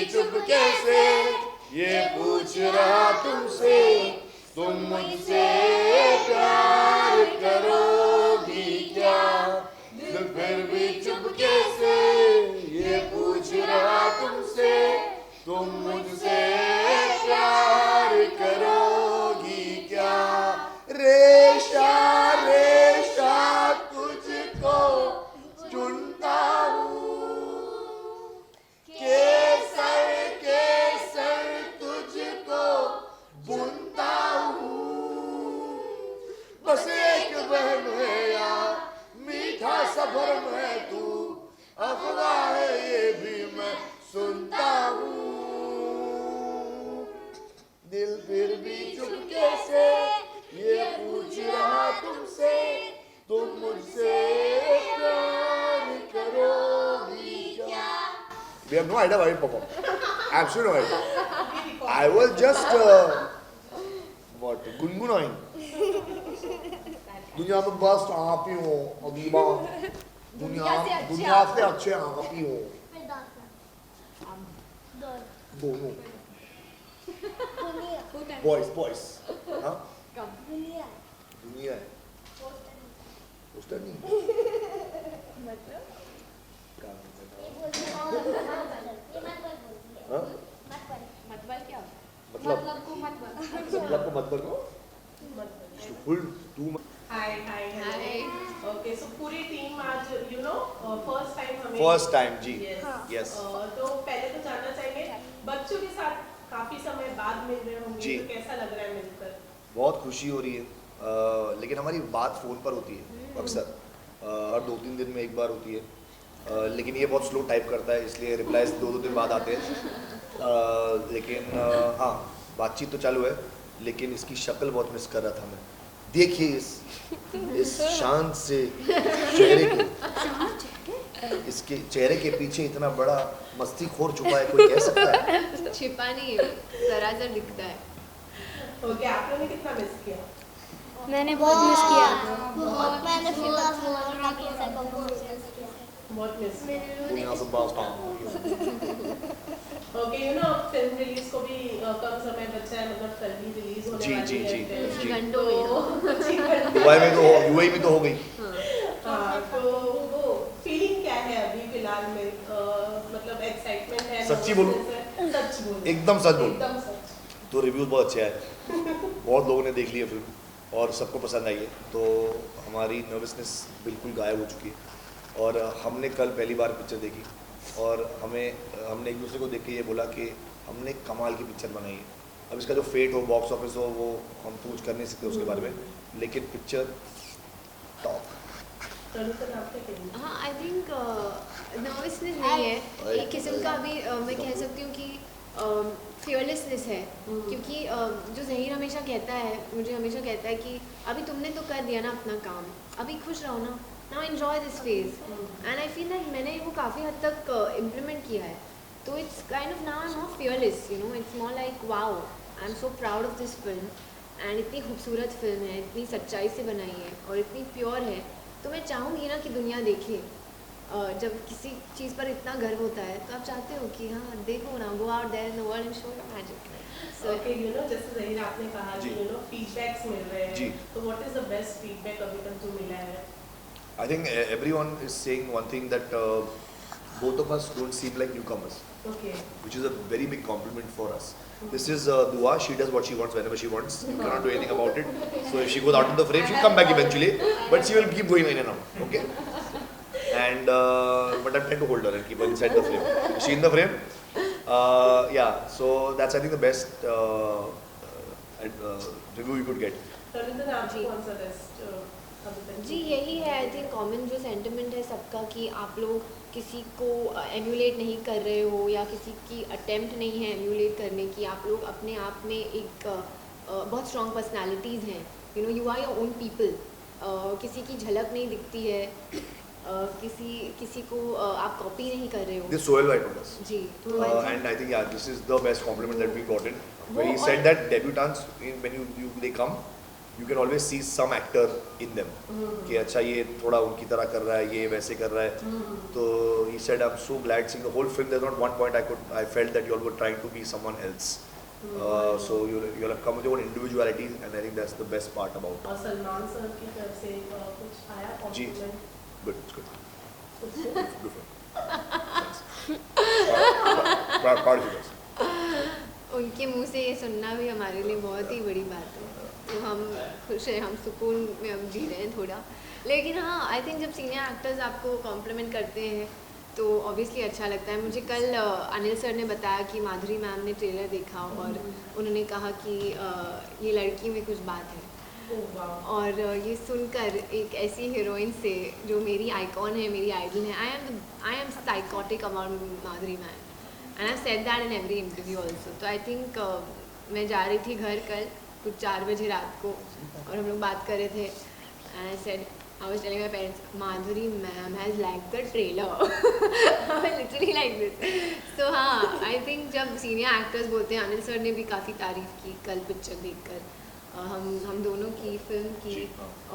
चुपके से ये पूछ रहा तुमसे, तुम मुझसे प्यार करोगी क्या? दिल फिर भी चुपके से ये पूछ रहा तुमसे, तुम मुझसे प्यार करोगी क्या? रेशा रेशा तुझको चुनता हूँ, केसर केसर तुझको बुनता हूँ। बस एक बहन है यार, मीठा सफर में तू, अफवाह है ये भी मैं सुनता हूँ। दिल फिर भी चुपके से ये पूछ रहा तुमसे, तुम मुझसे प्यार करोगी क्या? We have no idea why we perform. Absolutely no idea. I was just what गुनगुनाइन। दुनिया में बस आप ही हो अदीबा, दुनिया से अच्छे आप ही हो। दोनों बॉयज हाँ दुनिया है पोस्टर नहीं मतलब को मत बोलो full to hi okay so पूरी टीम आज फर्स्ट टाइम जी यस तो पहले तो जानना चाहेंगे बच्चों के साथ काफी समय बाद मिल रहे होंगे तो कैसा लग रहा है मिलकर? बहुत खुशी हो रही है लेकिन हमारी बात फ़ोन पर होती है अक्सर हर 2-3 दिन में एक बार होती है लेकिन ये बहुत स्लो टाइप करता है इसलिए रिप्लाईज 2-2 दिन बाद आते हैं लेकिन हाँ बातचीत तो चालू है लेकिन इसकी शक्ल बहुत मिस कर रहा था मैं। देखिए इस शान से चेहरे के इसके चेहरे के पीछे इतना बड़ा मस्ती खोर छुपा है कोई कह सकता है? छिपा नहीं है सरासर दिखता है। ओके आप लोगों ने कितना मिस किया? मैंने बहुत मिस किया। मैंने बहुत मिस दुनिया से बात ओके फिल्म रिलीज को भी कम समय बचा है मतलब कल ही रिलीज होने वाली है जी घंटों में दुबई में तो यूएई में तो हो गई। हाँ तो वो फीलिंग क्या है अभी फिलहाल में मतलब एक्साइटमेंट है? सच्ची बोलूं? सच बोलूं एकदम सच बोलूं एकदम सच तो रिव्यूज बहुत अच्छे आए बहुत लोगों ने देख ली है फिल्म और सबको पसंद आई है तो हमारी नर्वसनेस बिल्कुल गायब हो चुकी है और हमने कल पहली बार पिक्चर देखी और हमने एक दूसरे को देख के ये बोला कि हमने कमाल की पिक्चर बनाई है। अब इसका जो फेट हो बॉक्स ऑफिस हो वो हम तो कुछ कर नहीं सकते उसके बारे में लेकिन पिक्चर टॉप। हाँ आई थिंक नर्वसनेस नहीं है एक किस्म का अभी मैं कह सकती हूँ कि फियरलेसनेस है क्योंकि जो ज़हीर हमेशा कहता है मुझे हमेशा कहता है कि अभी तुमने तो कर दिया ना अपना काम अभी खुश रहो ना now enjoy this phase and I feel that मैंने वो काफ़ी हद तक इम्प्लीमेंट किया है तो it's kind of now I am not fearless it's more like wow I am so proud of this film and इतनी खूबसूरत फिल्म है इतनी सच्चाई से बनाई है और इतनी प्योर है तो मैं चाहूँगी ना कि दुनिया देखे जब किसी चीज़ पर इतना गर्व होता है तो आप चाहते हो कि हाँ देखो ना go out there in the world and show your magic. So okay जैसे ज़हीर आपने कहा कि फीडबैक्स मिल रहे हैं तो what is the best feedback अभी तक जो मिला है? I think everyone is saying one thing that both of us don't seem like newcomers. Okay. Which is a very big compliment for us. This is Dua. She does what she wants whenever she wants. You cannot do anything about it. So if she goes out of the frame, she'll come back eventually. But she will keep going in and out. Okay. And but I'm trying to hold her and keep her inside the frame. Is she in the frame? Yeah. So that's I think the best review you could get. जी यही है I think common जो sentiment है सबका कि आप लोग किसी को एम्यूलेट नहीं कर रहे हो या किसी की अटेम्प्ट नहीं है एम्यूलेट करने की आप लोग अपने आप में एक बहुत स्ट्रॉन्ग पर्सनालिटीज़ हैं you are your own people किसी की झलक नहीं दिखती है किसी को आप कॉपी नहीं कर रहे हो। This Sohail White told us. Ji and I think yeah this is the best compliment that we gotten where he said that debutants when they come you can always see some actor in them कि अच्छा ये थोड़ा उनकी तरह कर रहा है, ये वैसे कर रहा है. तो he said I'm so glad seeing the whole film. There's not one point I felt that you all were trying to be someone else. So you have come with your own individuality, and I think that's the best part about. और Salman sir की तरफ से कुछ आया जी. compliment? Good, it's good. Good film. Proud of you guys. उनके मुंह से ये सुनना भी हमारे लिए बहुत ही बड़ी बात है. तो हम खुश हैं, हम सुकून में हम जी रहे हैं थोड़ा. लेकिन हाँ, आई थिंक जब सीनियर एक्टर्स आपको कॉम्प्लीमेंट करते हैं तो ऑब्वियसली अच्छा लगता है. मुझे कल अनिल सर ने बताया कि माधुरी मैम ने ट्रेलर देखा और उन्होंने कहा कि ये लड़की में कुछ बात है. और ये सुनकर एक ऐसी हीरोइन से जो मेरी आइकॉन है, मेरी आइडल है, I am psychotic about Madhuri ma'am, and I said that in every interview also. तो आई थिंक मैं जा रही थी घर कल कुछ 4 बजे रात को और हम लोग बात कर रहे थे, and I said, I was telling my parents, Madhuri ma'am has liked the trailer. I was literally like this. So हाँ, I think जब senior actors बोलते हैं, अनिल सर ने भी काफ़ी तारीफ़ की कल पिक्चर देखकर. हम दोनों की फिल्म की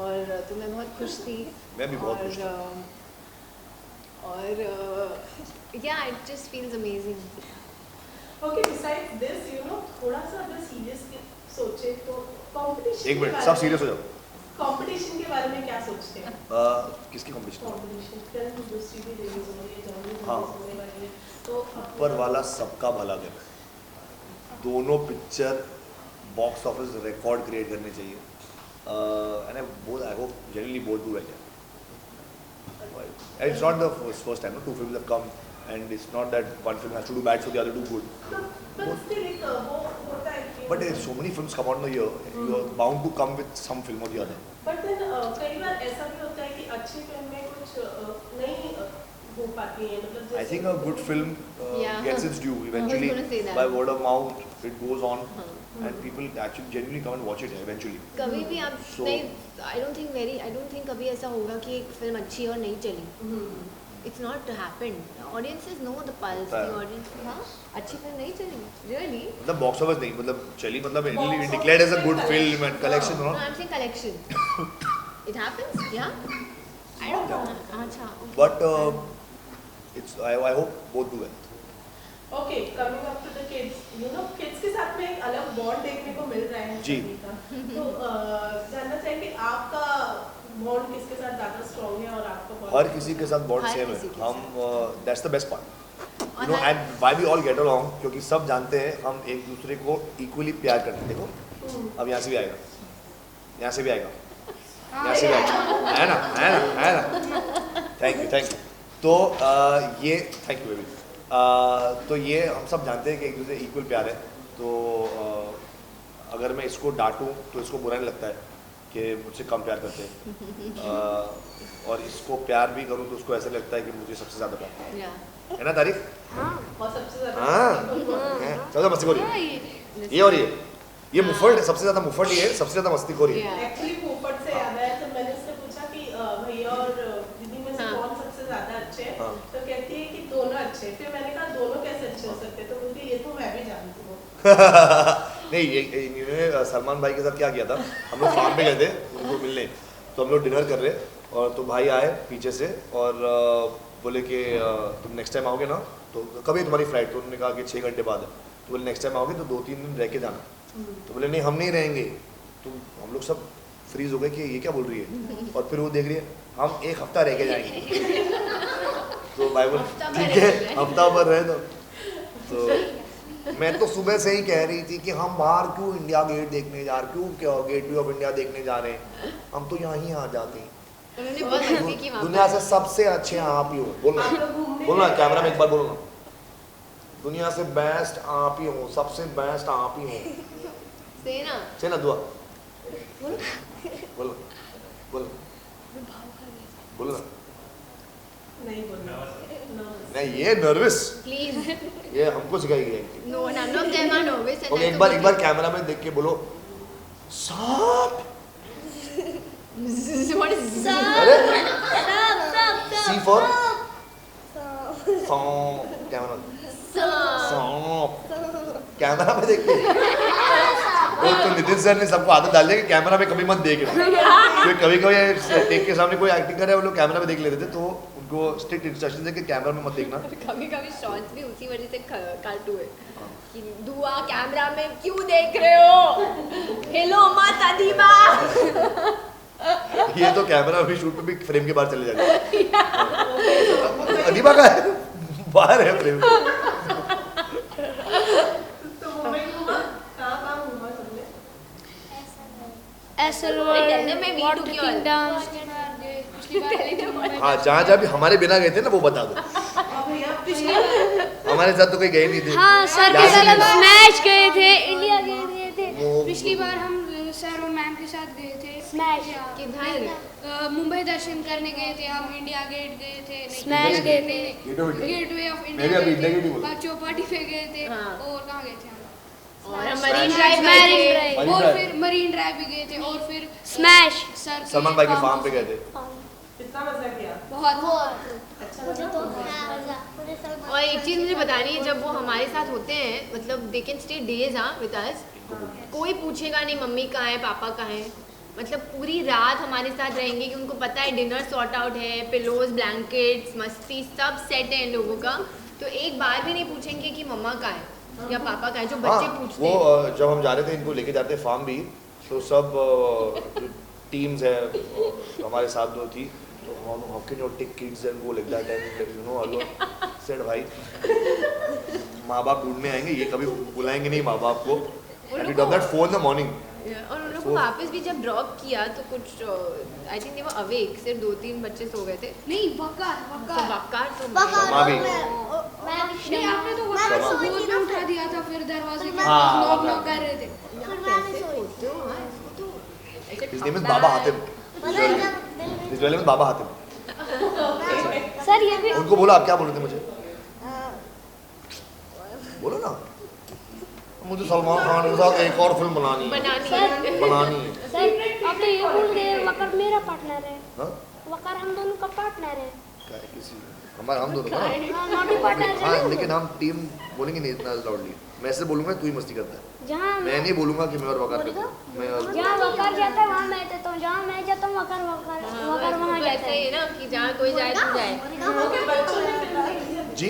और तो मैं बहुत खुश थी. मैं भी बहुत खुश था. और yeah, it just feels amazing. Okay, besides this, थोड़ा सा अगर सीरियस सोचे तो कंपटीशन. एक मिनट, सब सीरियस हो जाओ. कंपटीशन के बारे में क्या सोचते हैं? किसकी कंपटीशन? कंपटीशन फिल्म दूसरी भी रिलीज हो रही है, जल्दी हाँ. होने वाली है, तो ऊपर वाला सबका भला करे. दोनों picture box office record create करने चाहिए. And I hope generally both do well. It's not the first time. Two films have come, and it's not that one film has to do bad so the other do good. but still एक वो होता है कि But so many films come out in a year, you are bound to come with some film or the other. But then कई बार ऐसा भी होता है कि अच्छी फिल्म में कुछ नहीं हो पाती है, मतलब I think a good film gets its due eventually. I was gonna say that. By word of mouth, it goes on, and people actually genuinely come and watch it eventually. कभी भी आप So- नहीं, I don't think कभी ऐसा होगा कि एक film अच्छी और नहीं चली. It's not happened. Audiences know the pulse. होता है. The audience, हाँ, अच्छी फिल्म नहीं चली. Really? मतलब बॉक्स ऑफिस नहीं, मतलब चली, मतलब Box it office declared as a में good collection. film and collection, No, no? I'm saying collection. It happens? Yeah? I don't know. अच्छा. Okay. But I hope both do well. Okay, coming up to the kids, kids के साथ में एक अलग bond देखने को मिल रहा है जी. सभी का. तो जानना चाहेंगे आपका बॉन्ड किसके साथ ज़्यादा स्ट्रॉन्ग है और आपका bond हर किसी के साथ बॉन्ड हर सेम किसी है. के हम that's the best part. और You know, her- and why we all get along, क्योंकि सब जानते हैं हम एक दूसरे को इक्वली प्यार करते हैं. देखो, अब यहाँ से भी आएगा, यहाँ से भी आएगा, यहाँ से भी आएगा, है ना. Thank you. तो ये थैंक यू बेबी. तो ये हम सब जानते हैं कि एक दूसरे इक्वल प्यार है. तो अगर मैं इसको डांटूं तो इसको बुरा नहीं लगता है कि मुझसे कम प्यार करते हैं, और इसको प्यार भी करूं तो उसको ऐसा लगता है कि मुझे सबसे ज़्यादा प्यार Yeah. है ना. तारीफ. और सबसे ज़्यादा हाँ. सबसे ज़्यादा मस्ती खोरी ये और ये मुफर्ट, सबसे ज़्यादा मुफर्ट ये है, सबसे ज़्यादा मस्ती खोरी है. Yeah. एक्चुअली पोपट से याद आया, तो मैंने उससे पूछा कि भैया और दीदी में से हाँ. कौन सबसे ज्यादा अच्छे हैं. हाँ. तो कहती है कि दोनों अच्छे हैं. फिर मैंने कहा दोनों कैसे अच्छे हो सकते हैं, तो बोलती ये तो मैं भी जानती हूँ. नहीं, ये इन्होंने सलमान भाई के साथ क्या किया था, हम लोग फार्म पे गए थे उनको मिलने. तो हम लोग डिनर कर रहे और तो भाई आए पीछे से और बोले कि तुम नेक्स्ट टाइम आओगे ना, तो कभी तुम्हारी फ्लाइट. तो उन्होंने कहा कि 6 घंटे बाद है. तो बोले नेक्स्ट टाइम आओगे तो 2-3 दिन रह के जाना. तो बोले नहीं हम नहीं रहेंगे. तो हम लोग सब फ्रीज हो गए कि ये क्या बोल रही है. और फिर वो देख रही है हम 1 हफ्ता रह के जाएंगे. तो भाई बोले हफ्ता भर ठीक रह है, के जाएंगे. हफ्ता भर रहे. तो मैं तो सुबह से ही कह रही थी कि हम बाहर क्यों इंडिया गेट देखने जा रहे, क्यों गेटवे ऑफ इंडिया देखने जा रहे हैं, हम तो यहाँ ही आ जाते हैं. उन्होंने बहुत मस्ती की वहाँ दुनिया पर. से सबसे अच्छे आप ही हो. बोलना आप लोग घूमने बोलना गए कैमरा में थे? एक बार बोलो ना. दुनिया से बेस्ट आप ही हो, सबसे बेस्ट आप ही हो. Say ना. से ना दुआ बोलो बोलो बोलो ना. नहीं बोलना. नहीं ये नर्वस, Please. ये हमको सिखाई गई. No, none of them are nervous. and okay, I'm एक बार कैमरा में देख के बोलो सांप. What is अरे सी फॉर सांप. कैमरा सांप, कैमरा में देख के तो नितिन सर ने सबको आदत डाल दिया कि कैमरा में कभी मत देख क्योंकि कभी कभी टेक के सामने कोई एक्टिंग करे वो लोग कैमरा में देख लेते थे, तो उनको स्ट्रिक्ट इंस्ट्रक्शन है कि कैमरा में मत देखना। कभी कभी शॉट्स भी उसी वजह से काटू है कि दुआ कैमरा में क्यों देख रहे हो, हेलो मत अदीबा। ये तो कैमरा भी शूट पे भी फ्रेम के बाहर चले जाते हैं। अदीबा का है बाहर है फ्रेम। तो मुंबई घूमा, कहाँ घूमा सबने? हाँ, जहाँ भी हमारे बिना गए थे ना वो बता दो। हमारे साथ तो कोई गए नहीं थे। हाँ सर के साथ हम स्मैश गए थे, इंडिया गेट गए थे। पिछली बार हम सर और मैम के साथ गए थे स्मैश किधर मुंबई दर्शन करने गए थे हम, इंडिया गेट गए थे, स्मैश गए थे, गेटवे ऑफ इंडिया, चौपाटी पे गए थे, और कहाँ गए थे हम? और मरीन ड्राइव गए थे, और फिर मरीन ड्राइव भी गए थे, और फिर स्मैश सर सलमान भाई के फार्म पे गए थे। कितना मजा किया? बहुत अच्छा लगा तो? और एक चीज़ मुझे बतानी है, जब वो हमारे साथ होते हैं मतलब they can stay days with us, कोई पूछेगा नहीं मम्मी कहाँ है पापा कहाँ है, मतलब पूरी रात हमारे साथ रहेंगे कि उनको पता है डिनर सॉर्ट आउट है, पिलोज ब्लैंकेट्स मस्ती सब सेट है इन लोगों का, तो एक बार भी नहीं पूछेंगे कि मम्मा कहाँ है या पापा कहाँ है, जो बच्चे पूछते हैं। वो जब हम जा रहे थे इनको लेके जाते फार्म भी, तो सब टीम्स है हमारे साथ जो थी, तो how can you take kids and go like that and you know alone said भाई माँ बाप ढूंढने आएंगे, ये कभी बुलाएंगे नहीं माँ बाप को, and we done that 4 in the morning। और उन लोगों को वापस भी जब ड्रॉप किया तो कुछ I think they were awake, सिर्फ 2-3 बच्चे सो गए थे। नहीं वकार शमा भी नहीं, आपने तो वकार गोद में उठा दिया था, फिर दरवाजे पे हाँ, नॉक कर रहे थे। his name is Baba Hatim, his name is Baba Hatim. Sir ये भी उनको बोलो आप क्या बोल रहे थे मुझे, बोलो ना। मुझे सलमान खान के साथ एक और फिल्म बनानी है। सर आप तो ये बोल गए वकार मेरा पार्टनर है। हाँ? वकार हम दोनों का पार्टनर है। क्या है किसी हमारा हम दोनों का हाँ नॉटी पार्टनर है। हाँ, लेकिन हम टीम बोलेंगे नहीं इतना लाउडली, मैं ऐसे बोलूंगा तू ही मस्ती करता है, जहाँ मैं नहीं बोलूंगा कि मैं और वकार करता हूँ, मैं और जहाँ वकार जाता है वहाँ मैं जाता हूँ, जहाँ मैं जाता हूँ वकार वहाँ जाता ऐसा ही है। है ना कि जहाँ कोई जाए तो जाए। ओके, बच्चों ने फिलहाल जी जी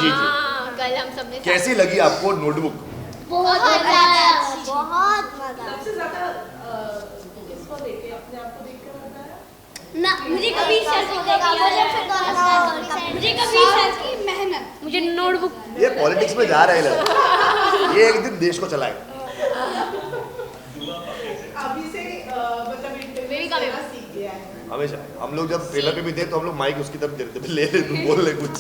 जी। हाँ, कल हम सबने कैसी लगी आपको नोटबुक? बहुत मजा। सबसे ज्यादा किसको देखे, अपने आप को देख कर मजा आया? ना मुझे कभी सर को देखा, मुझे कभी सर की मेहनत, मुझे नोटबुक। ये पॉलिटिक्स में जा रहे हैं, ये एक दिन देश को चलाएगा। अभी से मतलब इंटरव्यू करना सीख गया है। हमेशा हम लोग जब ट्रेलर पे भी थे तो हम लोग माइक उसकी तरफ दे रहे थे, ले ले बोल ले कुछ।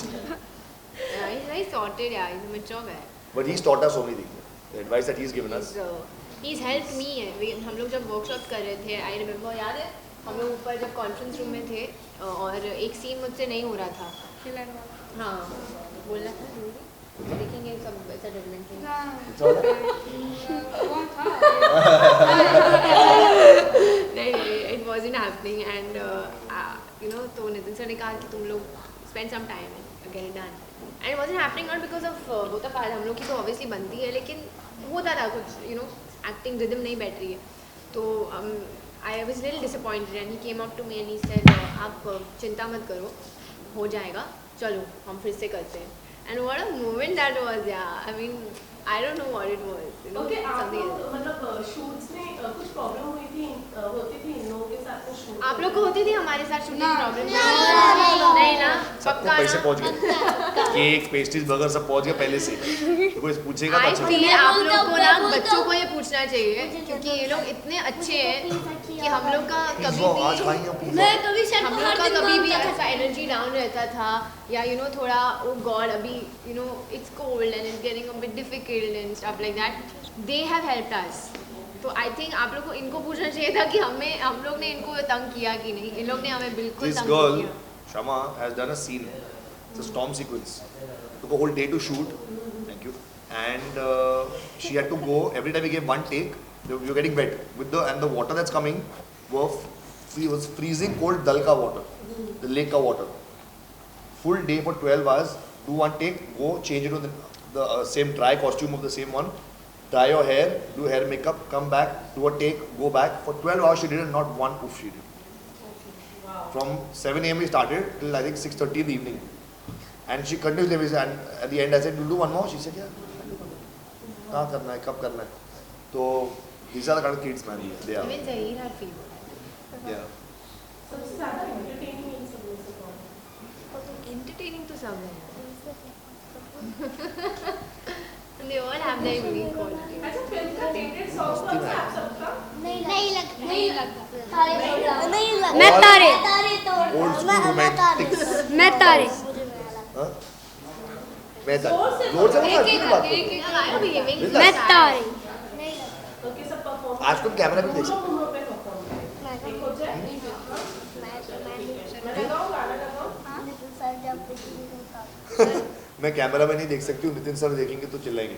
He's very sorted, yeah. He's a mature guy. But he's taught us so many things. The advice that he's given us. He's helped me. हम लोग जब वर्कशॉप कर रहे थे, I remember, याद है हम लोग ऊपर जब कॉन्फ्रेंस रूम में थे और एक सीन मुझसे नहीं हो रहा था। हाँ, बोलना था जरूरी, देखेंगे सब ऐसा डेवलपमेंट नहीं, it wasn't happening and you know, तो नितिन सर ने कहा कि तुम लोग spend some time and get it done. And it wasn't happening not because of both of us, हम लोग की तो obviously बनती है, लेकिन होता था कुछ, you know, acting rhythm नहीं बैठ रही है, तो I was a little disappointed and he came up to me and he said आप चिंता मत करो, हो जाएगा, चलो हम फिर से करते हैं। And what a moment that was, yeah. I mean, I don't know what it was, you know, okay, something आपको else. मतलब शूट्स में कुछ प्रॉब्लम होती थी इन लोगों के साथ में शूट? आप लोग को होती थी हमारे साथ शूटिंग प्रॉब्लम? नहीं ना, सबको पक्का पैसे ना? पहुंच गए, केक पेस्ट्रीज बर्गर सब पहुंच गया पहले से, तो कोई पूछेगा तो I अच्छा feel आप लोग को ना बच्चों को ये पूछना चाहिए क्योंकि ये लोग इतने अच्छे हैं कि हम लोग का कभी पिज़्ज़ा आज भी खाएंगे पिज़्ज़ा। मैं कभी सर हम को लोग हर का दिन कभी भी मांगता था। ऐसा एनर्जी डाउन रहता था या यू नो थोड़ा ओ गॉड अभी you know it's cold and it's getting a bit difficult and stuff like that, they have helped अस। तो आई थिंक आप लोग को इनको पूछना चाहिए था कि हम लोग ने इनको तंग किया कि नहीं, इन लोग ने हमें बिल्कुल This तंग girl, नहीं किया। Shama, has done a scene. It's a storm sequence. Took a whole day to shoot. Thank you. And she had to go every time we gave one take. You're getting wet with the water that's coming was freezing cold Dalka water, the lake ka water. Full day for 12 hours. Do one take, go change it to the same dry costume of the same one. dye your hair, do hair makeup, come back, do a take, go back. For 12 hours she did it, not one oof she did. Wow. From 7 a.m. we started till I think 6:30 in the evening. And she continuously was, and at the end I said, "You'll do one more?" She said, "Yeah." कहाँ करना है, कब करना है? तो these are the kind of kids, man. They are. Even Zahir had fever. Yeah. सबसे ज़्यादा entertaining इन सब में से कौन? Entertaining to some है. They all have their unique quality. अच्छा फिल्म का favorite song कौन सा आप सबका? नहीं लगता मैं तारे Old school romantics. मैं तारे हाँ? मैं था. जोर से जोर से एक बोलो, एक बात करके, करो. एक एक I am behaving. मैं तारे ओके सब परफॉर्म आज तुम कैमरा में देख सकते हो. पे परफॉर्म करें एक हो जाए मैं लगाऊं गाना लगाऊं मैं कैमरा में नहीं देख सकती हूँ, नितिन सर देखेंगे तो चिल्लाएंगे.